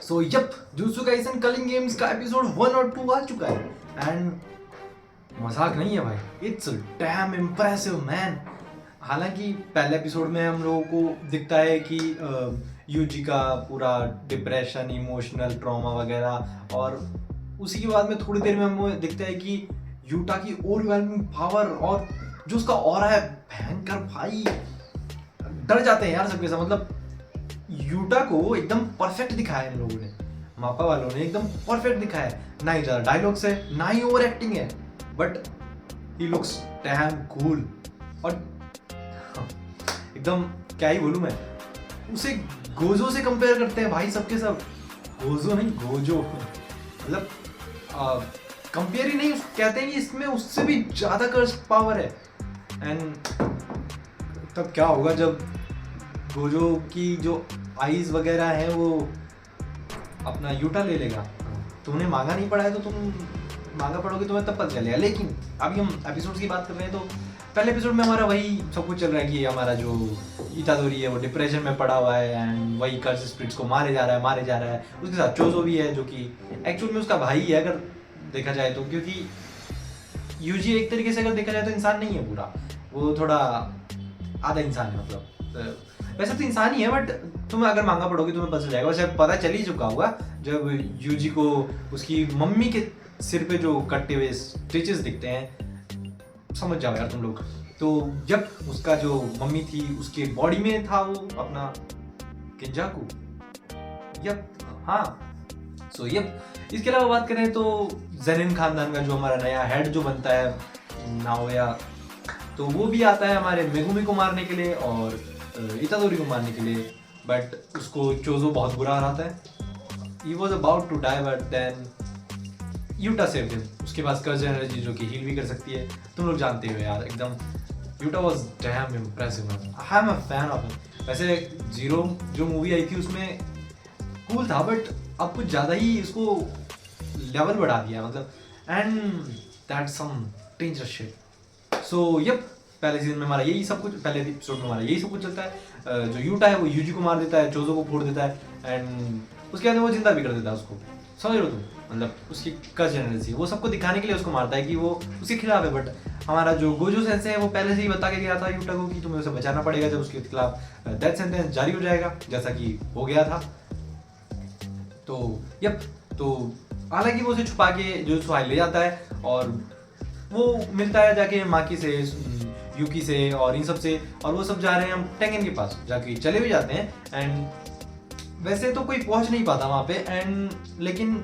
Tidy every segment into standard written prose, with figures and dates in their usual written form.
सो yup, Jujutsu Kaisen culling games का episode 1 और 2 आ चुका है एंड मजाक नहीं है भाई, इट्स डैम इम्प्रेसिव मैन। हालांकि पहले एपिसोड में हम लोगों को दिखता है कि यूजी का पूरा डिप्रेशन, इमोशनल ट्रॉमा वगैरह, और उसी के बाद में थोड़ी देर में हमें दिखता है कि यूटा की ओवरवेलमिंग पावर और जो उसका ऑरा है भयंकर भाई, डर जाते हैं यार सबके साथ। मतलब यूटा को एकदम परफेक्ट दिखाया इन लोगों ने, मापा वालों ने एकदम परफेक्ट दिखाया है। ना ही ज़्यादा डायलॉग्स है, ना ही ओवर एक्टिंग है, but he looks damn cool. और एकदम क्या ही बोलूं मैं, उसे गोजो से कंपेयर करते हैं भाई सबके सब। गोजो नहीं, गोजो। मतलब कंपेयर ही नहीं, कहते हैं कि इसमें उससे भी ज़्यादा कर्स पावर है। एंड तब क्या होगा जब गोजो की जो आईज वगैरह है वो अपना यूटा ले लेगा। तुमने मांगा नहीं पड़ा है तो तुम मांगा पढ़ोगे, तुम्हें तब पता चलेगा। लेकिन अभी हम एपिसोड्स की बात कर रहे हैं, तो पहले एपिसोड में हमारा वही सब कुछ चल रहा है कि हमारा जो इतादोरी है वो डिप्रेशन में पड़ा हुआ है एंड वही कर्स स्पिरिट्स को मारे जा रहा है। उसके साथ चोजो भी है जो कि एक्चुअल में उसका भाई है अगर देखा जाए तो, क्योंकि यूजी एक तरीके से अगर देखा जाए तो इंसान नहीं है पूरा, वो थोड़ा आधा इंसान है। मतलब वैसे तो इंसान ही है, बट तुम्हें अगर मांगा पढ़ोगे तुम्हें पता चल जाएगा। वैसे पता चल ही चुका होगा जब यूजी को उसकी मम्मी के सिर पे जो कटे हुए स्टिचेस दिखते हैं, समझ जाओ यार तुम लोग। तो जब उसका जो मम्मी थी उसके बॉडी में था वो अपना किंजाकू। यप, हाँ। सो यप, इसके अलावा बात करें तो जेनिन खानदान का जो हमारा नया हेड जो बनता है नाओया, तो वो भी आता है हमारे मेगुमी को मारने के लिए और इतादोरी को मारने के लिए, बट उसको चोजो बहुत बुरा हराता है। He was about to die but then Yuta saved him. उसके पास कर्ज एनर्जी जो कि हील भी कर सकती है, तुम लोग जानते हो यार। एकदम Utah was damn impressive, I am a fan of him. वैसे जीरो जो मूवी आई थी उसमें कूल था, बट अब कुछ ज़्यादा ही उसको लेवल बढ़ा दिया, मतलब and that some dangerous shit. So yup, पहले सीजन में हमारा यही सब कुछ, पहले एपिसोड में हमारा यही सब कुछ चलता है। जो यूटा है वो यूजी को मार देता है, चोजो को फोड़ देता है एंड उसके बाद वो जिंदा भी कर देता है उसको। समझ लो तुम, मतलब उसकी कर्ज एनर्जी वो सबको दिखाने के लिए उसको मारता है कि वो उसके खिलाफ है। बट हमारा जो गोजो सेंसे है वो पहले से ही बता के गया था यूटा को कि तुम्हें उसे बचाना पड़ेगा जब उसके खिलाफ डेथ सेंटेंस जारी हो जाएगा, जैसा कि हो गया था। तो यप, तो हालांकि वो उसे छुपा के जो सुहाई ले जाता है और वो मिलता है जाके माकी से, यूकी से और इन सब से, और वो सब जा रहे हैं हम टेंगन के पास, जाके चले भी जाते हैं। एंड वैसे तो कोई पहुंच नहीं पाता वहाँ पे एंड लेकिन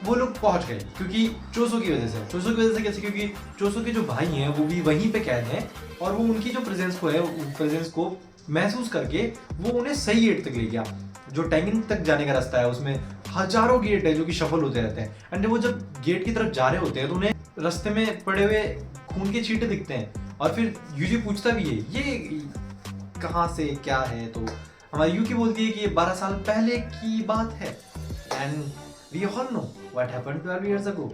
वो लोग पहुंच गए क्योंकि चोसो की वजह से। चोसो की वजह से कैसे? क्योंकि चोसो के जो भाई हैं वो भी वहीं पे कैद हैं और वो उनकी जो प्रेजेंस को महसूस करके वो उन्हें सही गेट तक ले गया। जो टेंगन तक जाने का रास्ता है उसमें हजारों गेट है जो कि शफल होते रहते हैं एंड वो जब गेट की तरफ जा रहे होते हैं तो उन्हें रास्ते में पड़े हुए खून के छींटे दिखते हैं और फिर यूजी पूछता भी है ये कहाँ से क्या है, तो हमारी यूकी बोलती है कि ये 12 साल पहले की बात है and we all know what happened 12 years ago.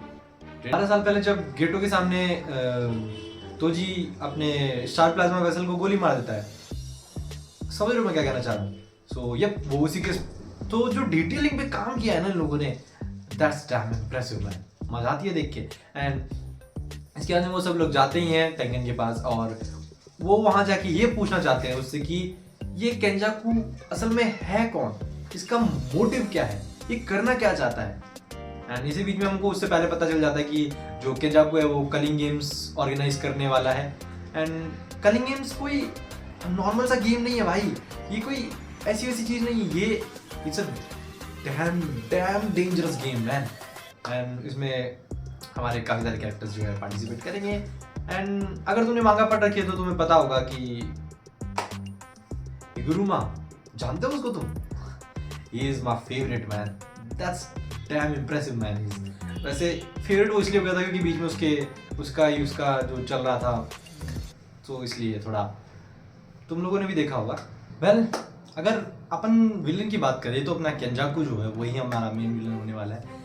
12 साल पहले जब गेटो के सामने तोजी अपने स्टार प्लाज्मा वेसल को गोली मार देता है। समझ लो मैं क्या कहना चाह रहा हूँ। सो यप, वो उसी के तो जो डिटेलिंग पे काम किया है ना लोगों ने, दैट्स डैम इम्प्रेसिव मैन। मजा आती है देख के। एंड इसके बाद में वो सब लोग जाते ही हैं टेंगन के पास और वो वहां जाके ये पूछना चाहते हैं उससे कि ये केंजाकू असल में है कौन, इसका मोटिव क्या है, ये करना क्या चाहता है। एंड इसी बीच में हमको उससे पहले पता चल जाता है कि जो केंजाकू है वो कलिंग गेम्स ऑर्गेनाइज करने वाला है। एंड कलिंग गेम्स कोई नॉर्मल सा गेम नहीं है भाई, ये कोई ऐसी वैसी चीज नहीं है, ये it's a dam dangerous game man. And इसमें हमारे काफी सारे कैरेक्टर्स जो है पार्टिसिपेट करेंगे। एंड अगर तुमने मांगा पढ़ रखी है तो तुम्हें पता होगा कि गुरुमा, जानते हो उसको तुम? He is my favourite man, that's dam impressive man. वैसे फेवरेट वो इसलिए हो गया था क्योंकि बीच में उसका जो चल रहा था, तो इसलिए थोड़ा तुम लोगों ने भी देखा होगा। वेल, अगर अपन विलन की बात करें तो अपना केंजाकू जो है वही हमारा मेन विलन होने वाला है।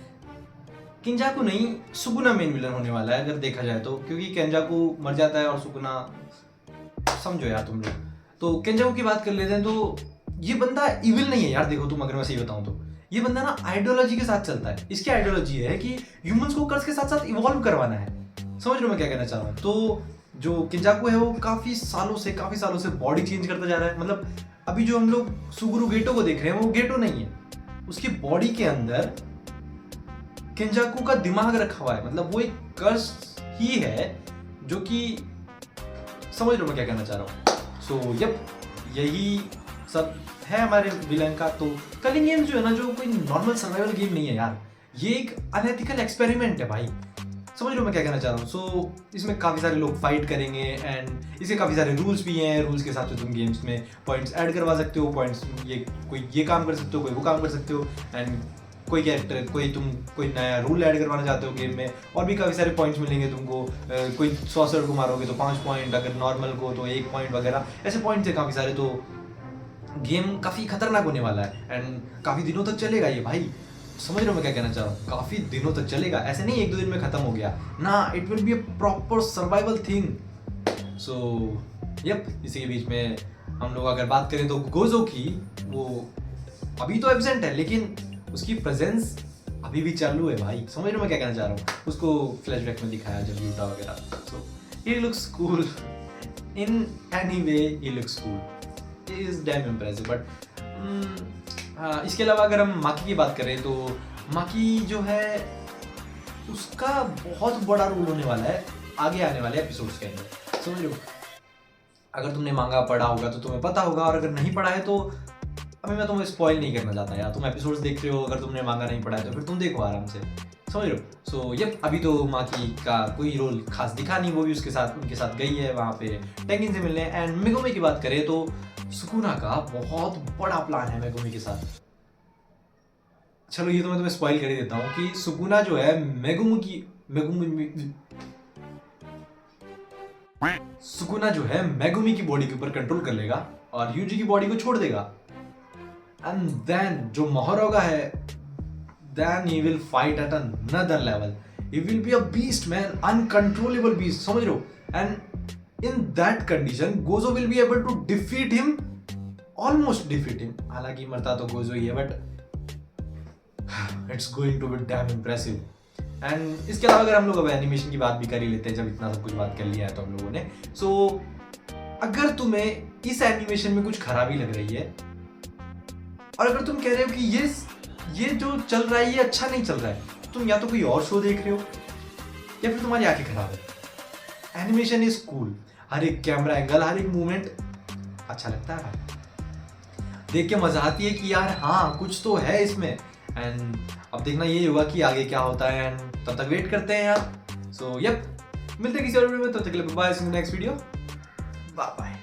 किंजाकू नहीं, सुगुना मेन विलन होने वाला है अगर देखा जाए तो, क्योंकि केंजाकू मर जाता है और सुगुना, समझो यार तुम लोग। तो केंजाकू की बात कर लेते हैं तो ये बंदा इविल नहीं है यार। देखो तुम, अगर मैं सही बताऊं तो ये बंदा ना आइडियोलॉजी के साथ चलता है। इसकी आइडियोलॉजी है कि ह्यूमंस को कर्स के साथ साथ इवॉल्व करवाना है। समझ रहे हो मैं क्या कहना चाह रहा हूँ? तो जो किंजाकू है वो काफी सालों से बॉडी चेंज करता जा रहा है। मतलब अभी जो हम लोग सुगुरु गेटो को देख रहे हैं वो गेटो नहीं है, उसकी बॉडी के अंदर किंजाकू का दिमाग रखा हुआ है। मतलब वो एक कर्स ही है जो कि, समझ रहे हो मैं क्या कहना चाह रहा हूँ? सो यप, यही सब है हमारे विलन का। तो कलिंग गेम्स जो है ना, जो कोई नॉर्मल सर्वाइवल गेम नहीं है यार, ये एक अनएथिकल एक्सपेरिमेंट है भाई। समझ रहे हो मैं क्या कहना चाह रहा हूँ? सो इसमें काफ़ी सारे लोग फाइट करेंगे एंड इसके काफ़ी सारे रूल्स भी हैं। रूल्स के हिसाब से तुम गेम्स में पॉइंट्स ऐड करवा सकते हो। पॉइंट्स कोई ये काम कर सकते हो, कोई वो काम कर सकते हो। एंड कोई कैरेक्टर, कोई नया रूल ऐड करवाना चाहते हो गेम में, और भी काफ़ी सारे पॉइंट्स मिलेंगे तुमको। कोई सॉर्सर को मारोगे तो 5 पॉइंट, अगर नॉर्मल को तो 1 पॉइंट वगैरह, ऐसे पॉइंट्स है काफ़ी सारे। तो गेम काफ़ी खतरनाक होने वाला है एंड काफ़ी दिनों तक चलेगा ये भाई। समझ रहे हो मैं क्या कहना चाह रहा हूँ? काफ़ी दिनों तक चलेगा, ऐसे नहीं 1-2 दिन में ख़त्म हो गया ना। It will be a proper survival thing. So yup, इसी के बीच में हम लोग अगर बात करें तो गोजो की, वो अभी तो एब्सेंट है लेकिन उसकी प्रेजेंस अभी भी चालू है भाई। समझ रहे हो मैं क्या कहना चाह रहा हूँ? उसको फ्लैशबैक में दिखाया जब यूटा वगैरह। So he looks cool in any way, he looks cool, he is damn impressive. But इसके अलावा अगर हम माकी की बात करें तो माकी जो है उसका बहुत बड़ा रोल होने वाला है आगे आने वाले एपिसोड्स के अंदर। समझ लो, अगर तुमने मांगा पढ़ा होगा तो तुम्हें पता होगा, और अगर नहीं पढ़ा है तो अभी मैं तुम्हें स्पॉइल नहीं करना चाहता यार। तुम एपिसोड्स देख रहे हो, अगर तुमने मांगा नहीं पढ़ा है तो फिर तुम देखो आराम से। समझ लो। सो यप, अभी तो माकी का कोई रोल खास दिखा नहीं, वो भी उनके साथ गई है वहाँ पे टेंगिन से मिलने। एंड मेगुमी की बात करें तो सुकुना का बहुत बड़ा प्लान है मेगुमी के साथ। चलो ये तो मैं तुम्हें स्पॉइल कर ही देता हूँ कि सुकुना जो है सुकुना जो है मेगुमी की बॉडी के ऊपर कंट्रोल कर लेगा और यूजी की बॉडी को छोड़ देगा। एंड देन जो मोहरोगा है, then he will fight at another level. He will be a beast man, uncontrollable beast. समझ रहे हो? And in that condition Gojo will be able to defeat him, almost defeat him. हालांकि मरता तो Gojo ही है, but it's going to be damn impressive. And इसके अलावा अगर हम लोग अब एनिमेशन की बात भी कर ही लेते हैं, जब इतना सब कुछ बात कर लिया है तो हम लोगों ने। सो अगर तुम्हें इस एनिमेशन में कुछ खराबी लग रही है, और अगर तुम कह रहे हो कि ये जो चल रहा है ये अच्छा नहीं चल रहा है, तुम या तो कोई और शो देख रहे हो या फिर तुम्हारी आंखें खराब है। एनिमेशन इज कूल, हर एक कैमरा एंगल, हर एक मूवमेंट अच्छा लगता है भाई। देख के मजा आती है कि यार हाँ कुछ तो है इसमें। एंड अब देखना ये होगा कि आगे क्या होता है, एंड तब तक वेट करते हैं यार। सो यप, मिलते हैं किसी और वीडियो में, तब तक के लिए bye, see you next video, bye bye.